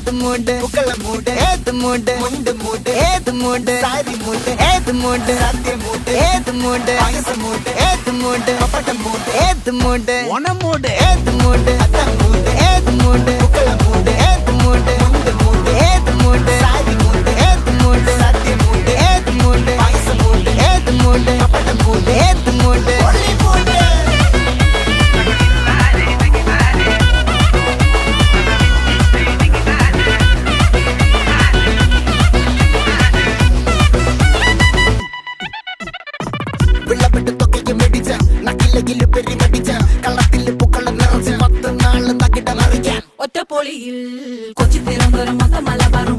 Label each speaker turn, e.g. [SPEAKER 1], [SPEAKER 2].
[SPEAKER 1] ഏത് മൂട് പുക്കള മൂട് ഏത് മൂട് മുണ്ട് മൂട് ഏത് മൂട് സാരി മൂട് ഏത് മൂട് സത്യ മൂട് ഏത് മൂട് പായസ മൂട് ഏത് മൂട് പപ്പടം മൂട് ഏത് മൂട് ഓണം മൂട് ഏത് മൂട് അത്തം മൂട് ഏത് മൂട് പുക്കള മൂട് ഏത് മൂട് മുണ്ട് മൂട് ഏത് മൂട് സാരി മൂട് ഏത് മൂട് സത്യ മൂട് ഏത് മൂട് പായസ മൂട് ഏത് മൂട് പപ്പടം മൂട് ഏത് മൂട്
[SPEAKER 2] ഒറ്റപ്പൊളിയിൽ കൊച്ചി തിരുവനന്തപുരം മൊത്തം മലബാറും